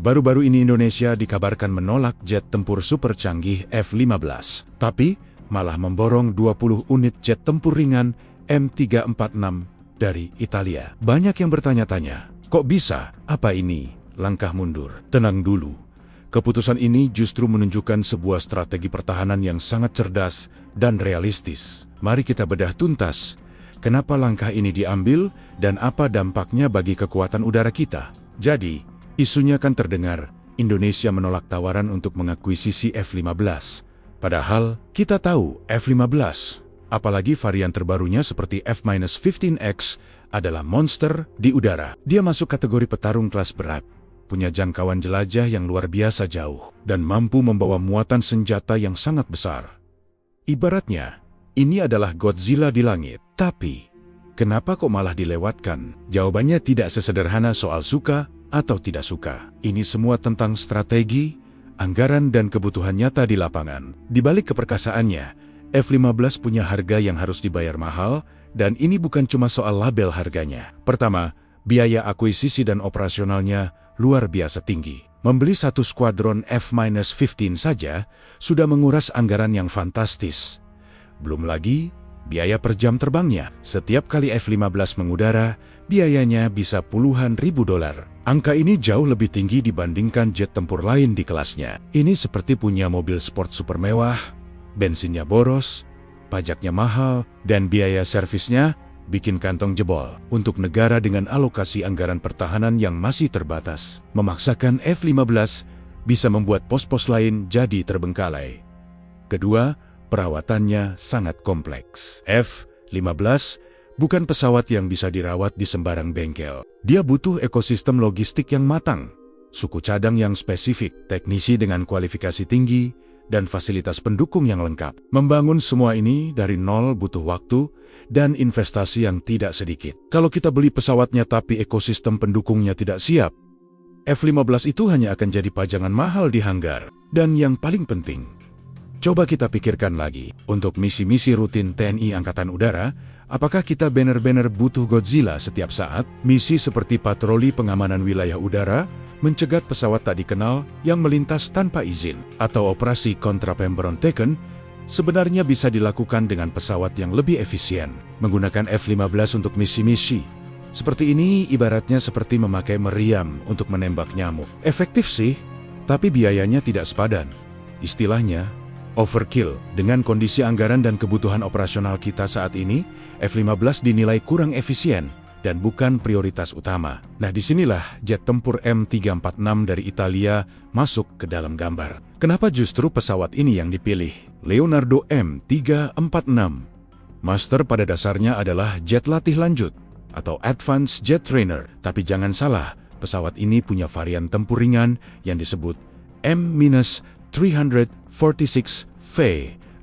Baru-baru ini Indonesia dikabarkan menolak jet tempur super canggih F-15, tapi malah memborong 20 unit jet tempur ringan M346 dari Italia. Banyak yang bertanya-tanya, kok bisa? Apa ini langkah mundur? Tenang dulu. Keputusan ini justru menunjukkan sebuah strategi pertahanan yang sangat cerdas dan realistis. Mari kita bedah tuntas kenapa langkah ini diambil dan apa dampaknya bagi kekuatan udara kita. Jadi, isunya kan terdengar, Indonesia menolak tawaran untuk mengakuisisi F-15. Padahal, kita tahu F-15, apalagi varian terbarunya seperti F-15X, adalah monster di udara. Dia masuk kategori petarung kelas berat, punya jangkauan jelajah yang luar biasa jauh, dan mampu membawa muatan senjata yang sangat besar. Ibaratnya, ini adalah Godzilla di langit. Tapi, kenapa kok malah dilewatkan? Jawabannya tidak sesederhana soal suka atau tidak suka. Ini semua tentang strategi, anggaran dan kebutuhan nyata di lapangan. Di balik keperkasaannya, F-15 punya harga yang harus dibayar mahal, dan ini bukan cuma soal label harganya. Pertama, biaya akuisisi dan operasionalnya luar biasa tinggi. Membeli satu skuadron F-15 saja sudah menguras anggaran yang fantastis. Belum lagi biaya per jam terbangnya. Setiap kali F-15 mengudara, biayanya bisa puluhan ribu dolar. Angka ini jauh lebih tinggi dibandingkan jet tempur lain di kelasnya. Ini seperti punya mobil sport super mewah, bensinnya boros, pajaknya mahal, dan biaya servisnya bikin kantong jebol. Untuk negara dengan alokasi anggaran pertahanan yang masih terbatas, memaksakan F-15 bisa membuat pos-pos lain jadi terbengkalai. Kedua, perawatannya sangat kompleks. F-15 bukan pesawat yang bisa dirawat di sembarang bengkel. Dia butuh ekosistem logistik yang matang, suku cadang yang spesifik, teknisi dengan kualifikasi tinggi, dan fasilitas pendukung yang lengkap. Membangun semua ini dari nol butuh waktu dan investasi yang tidak sedikit. Kalau kita beli pesawatnya tapi ekosistem pendukungnya tidak siap, F-15 itu hanya akan jadi pajangan mahal di hanggar. Dan yang paling penting, coba kita pikirkan lagi, untuk misi-misi rutin TNI Angkatan Udara, apakah kita benar-benar butuh Godzilla setiap saat? Misi seperti patroli pengamanan wilayah udara, mencegat pesawat tak dikenal yang melintas tanpa izin, atau operasi kontra pemberontakan, sebenarnya bisa dilakukan dengan pesawat yang lebih efisien. Menggunakan F-15 untuk misi-misi seperti ini ibaratnya seperti memakai meriam untuk menembak nyamuk. Efektif sih, tapi biayanya tidak sepadan. Istilahnya, overkill. Dengan kondisi anggaran dan kebutuhan operasional kita saat ini, F-15 dinilai kurang efisien dan bukan prioritas utama. Nah, disinilah jet tempur M346 dari Italia masuk ke dalam gambar. Kenapa justru pesawat ini yang dipilih? Leonardo M346 Master pada dasarnya adalah jet latih lanjut atau Advanced Jet Trainer. Tapi jangan salah, pesawat ini punya varian tempur ringan yang disebut M-346V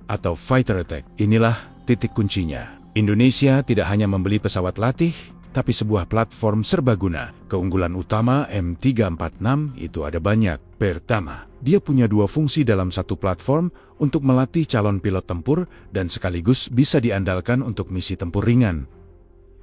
atau Fighter Attack. Inilah titik kuncinya. Indonesia tidak hanya membeli pesawat latih, tapi sebuah platform serbaguna. Keunggulan utama M346 itu ada banyak. Pertama, dia punya dua fungsi dalam satu platform untuk melatih calon pilot tempur dan sekaligus bisa diandalkan untuk misi tempur ringan.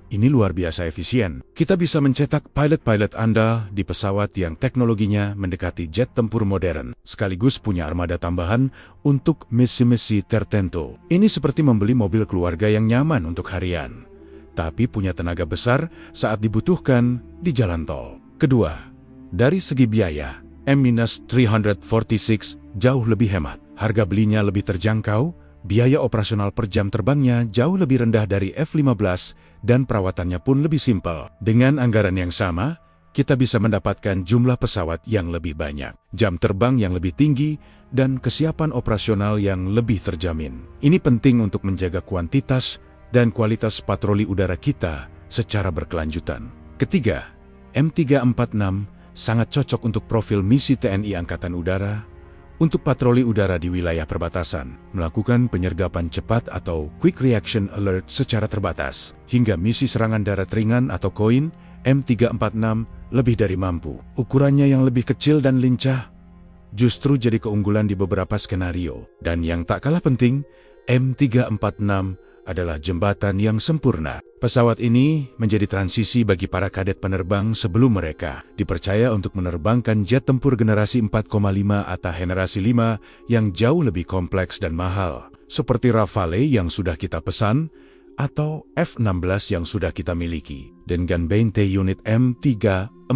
Ini luar biasa efisien. Kita bisa mencetak pilot-pilot andal di pesawat yang teknologinya mendekati jet tempur modern, sekaligus punya armada tambahan untuk misi-misi tertentu. Ini seperti membeli mobil keluarga yang nyaman untuk harian, tapi punya tenaga besar saat dibutuhkan di jalan tol. Kedua, dari segi biaya, M-346 jauh lebih hemat. Harga belinya lebih terjangkau, biaya operasional per jam terbangnya jauh lebih rendah dari F-15, dan perawatannya pun lebih simpel. Dengan anggaran yang sama, kita bisa mendapatkan jumlah pesawat yang lebih banyak, jam terbang yang lebih tinggi, dan kesiapan operasional yang lebih terjamin. Ini penting untuk menjaga kuantitas dan kualitas patroli udara kita secara berkelanjutan. Ketiga, M346 sangat cocok untuk profil misi TNI Angkatan Udara, untuk patroli udara di wilayah perbatasan, melakukan penyergapan cepat atau Quick Reaction Alert secara terbatas, hingga misi serangan darat ringan atau KOIN, M346 lebih dari mampu. Ukurannya yang lebih kecil dan lincah justru jadi keunggulan di beberapa skenario. Dan yang tak kalah penting, M346 adalah jembatan yang sempurna. Pesawat ini menjadi transisi bagi para kadet penerbang sebelum mereka dipercaya untuk menerbangkan jet tempur generasi 4,5 atau generasi 5 yang jauh lebih kompleks dan mahal, seperti Rafale yang sudah kita pesan, atau F-16 yang sudah kita miliki. Dengan BNT unit M346,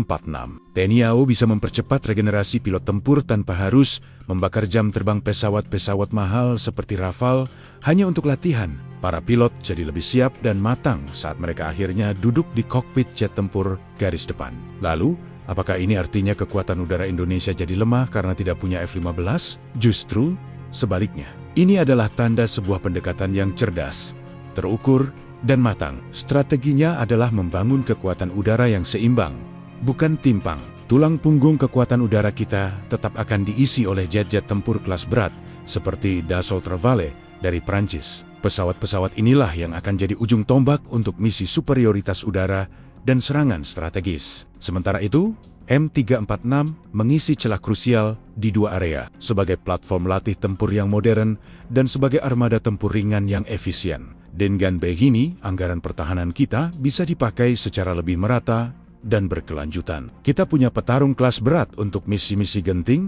TNI AU bisa mempercepat regenerasi pilot tempur tanpa harus membakar jam terbang pesawat-pesawat mahal seperti Rafale hanya untuk latihan. Para pilot jadi lebih siap dan matang saat mereka akhirnya duduk di kokpit jet tempur garis depan. Lalu, apakah ini artinya kekuatan udara Indonesia jadi lemah karena tidak punya F-15? Justru sebaliknya. Ini adalah tanda sebuah pendekatan yang cerdas, terukur, dan matang. Strateginya adalah membangun kekuatan udara yang seimbang, bukan timpang. Tulang punggung kekuatan udara kita tetap akan diisi oleh jet-jet tempur kelas berat, seperti Dassault Rafale dari Prancis. Pesawat-pesawat inilah yang akan jadi ujung tombak untuk misi superioritas udara dan serangan strategis. Sementara itu, M346 mengisi celah krusial di dua area, sebagai platform latih tempur yang modern dan sebagai armada tempur ringan yang efisien. Dengan begini, anggaran pertahanan kita bisa dipakai secara lebih merata dan berkelanjutan. Kita punya petarung kelas berat untuk misi-misi genting,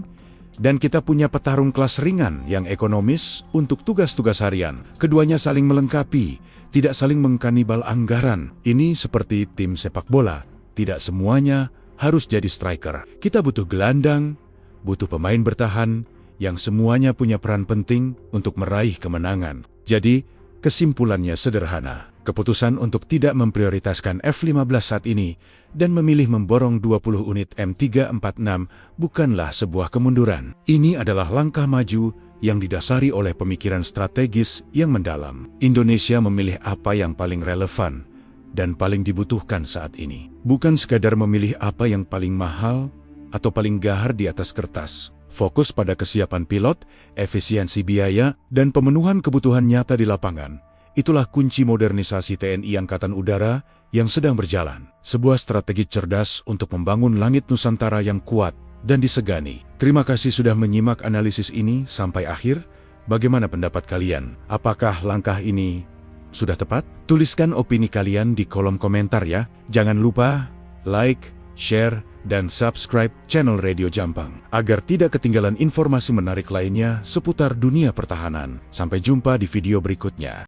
dan kita punya petarung kelas ringan yang ekonomis untuk tugas-tugas harian. Keduanya saling melengkapi, tidak saling mengkanibal anggaran. Ini seperti tim sepak bola, tidak semuanya harus jadi striker. Kita butuh gelandang, butuh pemain bertahan, yang semuanya punya peran penting untuk meraih kemenangan. Jadi, kesimpulannya sederhana. Keputusan untuk tidak memprioritaskan F-15 saat ini dan memilih memborong 20 unit M346 bukanlah sebuah kemunduran. Ini adalah langkah maju yang didasari oleh pemikiran strategis yang mendalam. Indonesia memilih apa yang paling relevan dan paling dibutuhkan saat ini. Bukan sekadar memilih apa yang paling mahal atau paling gahar di atas kertas. Fokus pada kesiapan pilot, efisiensi biaya, dan pemenuhan kebutuhan nyata di lapangan. Itulah kunci modernisasi TNI Angkatan Udara yang sedang berjalan. Sebuah strategi cerdas untuk membangun langit Nusantara yang kuat dan disegani. Terima kasih sudah menyimak analisis ini sampai akhir. Bagaimana pendapat kalian? Apakah langkah ini sudah tepat? Tuliskan opini kalian di kolom komentar ya. Jangan lupa like, share, dan subscribe channel Radio Jampang agar tidak ketinggalan informasi menarik lainnya seputar dunia pertahanan. Sampai jumpa di video berikutnya.